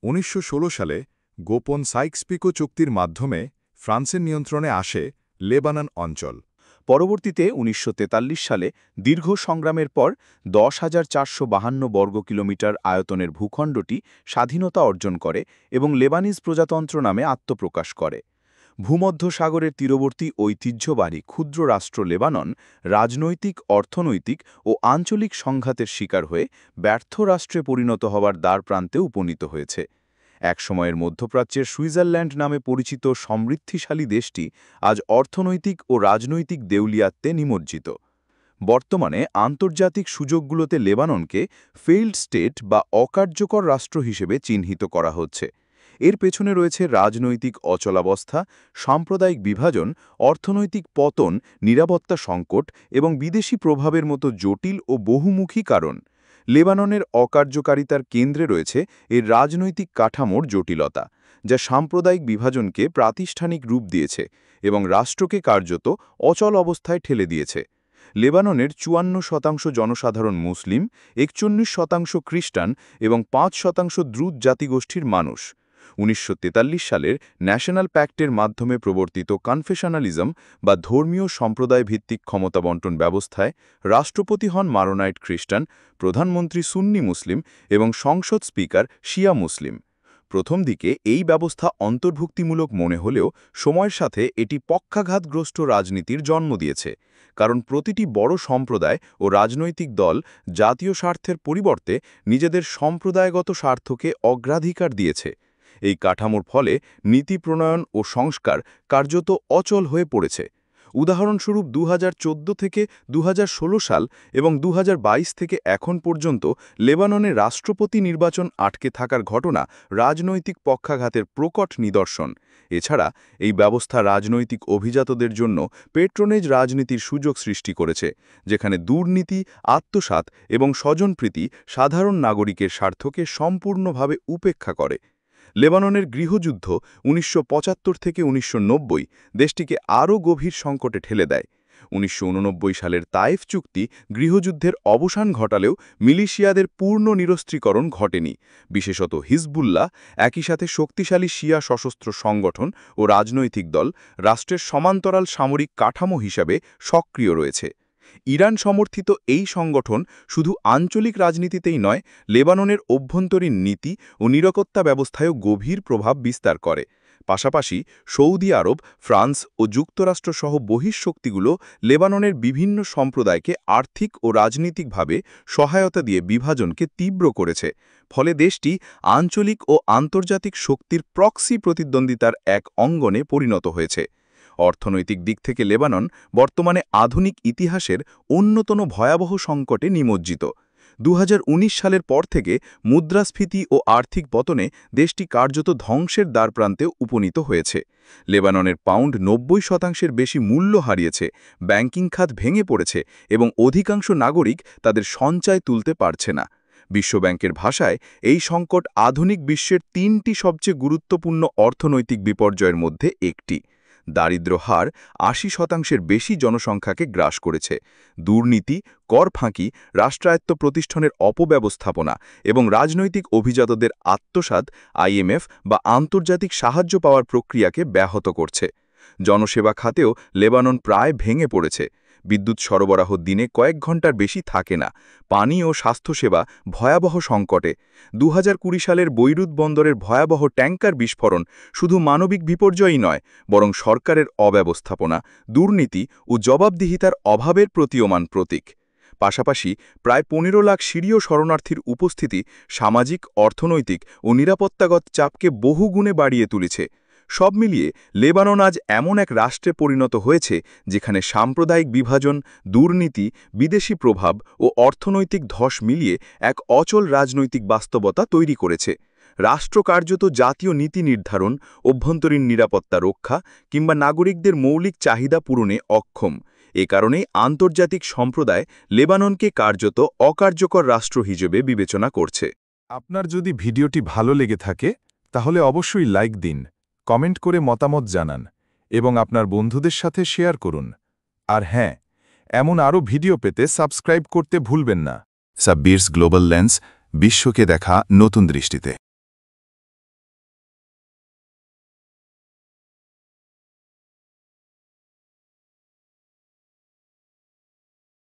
1916 সালে গোপন সাইক্স-পিকো চুক্তির মাধ্যমে ফ্রান্সের নিয়ন্ত্রণে আসে লেবানন অঞ্চল। পরবর্তীতে ১৯৪৩ সালে দীর্ঘ সংগ্রামের পর ১০,৪৫২ বর্গ কিলোমিটার আয়তনের ভূখণ্ডটি স্বাধীনতা অর্জন করে এবং লেবানিজ প্রজাতন্ত্র নামে আত্মপ্রকাশ করে। ভূমধ্যসাগরের তীরবর্তী ঐতিহ্যবাহী ক্ষুদ্র রাষ্ট্র লেবানন রাজনৈতিক, অর্থনৈতিক ও আঞ্চলিক সংঘাতের শিকার হয়ে ব্যর্থ রাষ্ট্রে পরিণত হওয়ার দ্বারপ্রান্তে উপনীত হয়েছে। একসময়ের মধ্যপ্রাচ্যের সুইজারল্যান্ড নামে পরিচিত সমৃদ্ধিশালী দেশটি আজ অর্থনৈতিক ও রাজনৈতিক দেউলিয়াত্বে নিমজ্জিত। বর্তমানে আন্তর্জাতিক সুযোগগুলোতে লেবাননকে ফেইল্ড স্টেট বা অকার্যকর রাষ্ট্র হিসেবে চিহ্নিত করা হচ্ছে। এর পেছনে রয়েছে রাজনৈতিক অচলাবস্থা, সাম্প্রদায়িক বিভাজন, অর্থনৈতিক পতন, নিরাপত্তা সংকট এবং বিদেশি প্রভাবের মতো জটিল ও বহুমুখী কারণ। লেবাননের অকার্যকারিতার কেন্দ্রে রয়েছে এর রাজনৈতিক কাঠামোর জটিলতা, যা সাম্প্রদায়িক বিভাজনকে প্রাতিষ্ঠানিক রূপ দিয়েছে এবং রাষ্ট্রকে কার্যত অচল অবস্থায় ঠেলে দিয়েছে। লেবাননের ৫৪% জনসাধারণ মুসলিম, ৪১% খ্রিস্টান এবং ৫% দ্রুত জাতিগোষ্ঠীর মানুষ। ১৯৪৩ সালের ন্যাশনাল প্যাক্টের মাধ্যমে প্রবর্তিত কনফেশনালিজম বা ধর্মীয় সম্প্রদায় ভিত্তিক ক্ষমতা বণ্টন ব্যবস্থায় রাষ্ট্রপতি হন মারোনাইট খ্রিস্টান, প্রধানমন্ত্রী সুন্নি মুসলিম এবং সংসদ স্পিকার শিয়া মুসলিম। প্রথম দিকে এই ব্যবস্থা অন্তর্ভুক্তিমূলক মনে হলেও সময়ের সাথে এটি পক্ষাঘাতগ্রস্ত রাজনীতির জন্ম দিয়েছে, কারণ প্রতিটি বড় সম্প্রদায় ও রাজনৈতিক দল জাতীয় স্বার্থের পরিবর্তে নিজেদের সম্প্রদায়গত স্বার্থকে অগ্রাধিকার দিয়েছে। এই কাঠামোর ফলে নীতি প্রণয়ন ও সংস্কার কার্যত অচল হয়ে পড়েছে। উদাহরণস্বরূপ ২০১৪ থেকে ২০১৬ সাল এবং ২০২২ থেকে এখন পর্যন্ত লেবাননে রাষ্ট্রপতি নির্বাচন আটকে থাকার ঘটনা রাজনৈতিক পক্ষাঘাতের প্রকট নিদর্শন। এছাড়া এই ব্যবস্থা রাজনৈতিক অভিজাতদের জন্য পেট্রোনেজ রাজনীতির সুযোগ সৃষ্টি করেছে, যেখানে দুর্নীতি, আত্মসাৎ এবং স্বজনপ্রীতি সাধারণ নাগরিকের স্বার্থকে সম্পূর্ণভাবে উপেক্ষা করে। লেবাননের গৃহযুদ্ধ ১৯৭৫ থেকে ১৯৯০ দেশটিকে আরও গভীর সংকটে ঠেলে দেয়। ১৯৮৯ সালের তায়েফ চুক্তি গৃহযুদ্ধের অবসান ঘটালেও মিলিশিয়াদের পূর্ণ নিরস্ত্রীকরণ ঘটেনি। বিশেষত হিজবুল্লাহ, একই সাথে শক্তিশালী শিয়া সশস্ত্র সংগঠন ও রাজনৈতিক দল, রাষ্ট্রের সমান্তরাল সামরিক কাঠামো হিসাবে সক্রিয় রয়েছে। ইরান সমর্থিত এই সংগঠন শুধু আঞ্চলিক রাজনীতিতেই নয়, লেবাননের অভ্যন্তরীণ নীতি ও নিরাপত্তা ব্যবস্থায়ও গভীর প্রভাব বিস্তার করে। পাশাপাশি সৌদি আরব, ফ্রান্স ও যুক্তরাষ্ট্রসহ বহিঃশক্তিগুলো লেবাননের বিভিন্ন সম্প্রদায়কে আর্থিক ও রাজনৈতিকভাবে সহায়তা দিয়ে বিভাজনকে তীব্র করেছে। ফলে দেশটি আঞ্চলিক ও আন্তর্জাতিক শক্তির প্রক্সি প্রতিদ্বন্দ্বিতার এক অঙ্গনে পরিণত হয়েছে। অর্থনৈতিক দিক থেকে লেবানন বর্তমানে আধুনিক ইতিহাসের অন্যতম ভয়াবহ সংকটে নিমজ্জিত। ২০১৯ সালের পর থেকে মুদ্রাস্ফীতি ও আর্থিক পতনে দেশটি কার্যত ধ্বংসের দ্বারপ্রান্তে উপনীত হয়েছে। লেবাননের পাউন্ড ৯০% বেশি মূল্য হারিয়েছে, ব্যাংকিং খাত ভেঙে পড়েছে এবং অধিকাংশ নাগরিক তাদের সঞ্চয় তুলতে পারছে না। বিশ্বব্যাংকের ভাষায় এই সংকট আধুনিক বিশ্বের ৩টি সবচেয়ে গুরুত্বপূর্ণ অর্থনৈতিক বিপর্যয়ের মধ্যে একটি। দারিদ্র্য হার ৮০% বেশি জনসংখ্যাকে গ্রাস করেছে। দুর্নীতি, কর ফাঁকি, রাষ্ট্রায়ত্ত প্রতিষ্ঠানের অপব্যবস্থাপনা এবং রাজনৈতিক অভিজাতদের আত্মসাৎ আইএমএফ বা আন্তর্জাতিক সাহায্য পাওয়ার প্রক্রিয়াকে ব্যাহত করছে। জনসেবা খাতেও লেবানন প্রায় ভেঙে পড়েছে। বিদ্যুৎ সরবরাহ দিনে কয়েক ঘন্টার বেশি থাকে না। পানি ও স্বাস্থ্যসেবা ভয়াবহ সংকটে। ২০২০ সালের বৈরুত বন্দরের ভয়াবহ ট্যাঙ্কার বিস্ফোরণ শুধু মানবিক বিপর্যয়ই নয়, বরং সরকারের অব্যবস্থাপনা, দুর্নীতি ও জবাবদিহিতার অভাবের প্রতীয়মান প্রতীক। পাশাপাশি প্রায় ১৫ লাখ সিরীয় শরণার্থীর উপস্থিতি সামাজিক, অর্থনৈতিক ও নিরাপত্তাগত চাপকে বহুগুণে বাড়িয়ে তুলেছে। সব মিলিয়ে লেবানন আজ এমন এক রাষ্ট্রে পরিণত হয়েছে যেখানে সাম্প্রদায়িক বিভাজন, দুর্নীতি, বিদেশি প্রভাব ও অর্থনৈতিক ধস মিলিয়ে এক অচল রাজনৈতিক বাস্তবতা তৈরি করেছে। রাষ্ট্র কার্যত জাতীয় নীতি নির্ধারণ, অভ্যন্তরীণ নিরাপত্তা রক্ষা কিংবা নাগরিকদের মৌলিক চাহিদা পূরণে অক্ষম। এ কারণেই আন্তর্জাতিক সম্প্রদায় লেবাননকে কার্যত অকার্যকর রাষ্ট্র হিসেবে বিবেচনা করছে। আপনার যদি ভিডিওটি ভালো লেগে থাকে তাহলে অবশ্যই লাইক দিন, কমেন্ট করে মতামত জানান এবং আপনার বন্ধুদের সাথে শেয়ার করুন। আর হ্যাঁ, এমন আরও ভিডিও পেতে সাবস্ক্রাইব করতে ভুলবেন না। সাব্বিরস গ্লোবাল লেন্স, বিশ্বকে দেখা নতুন দৃষ্টিতে।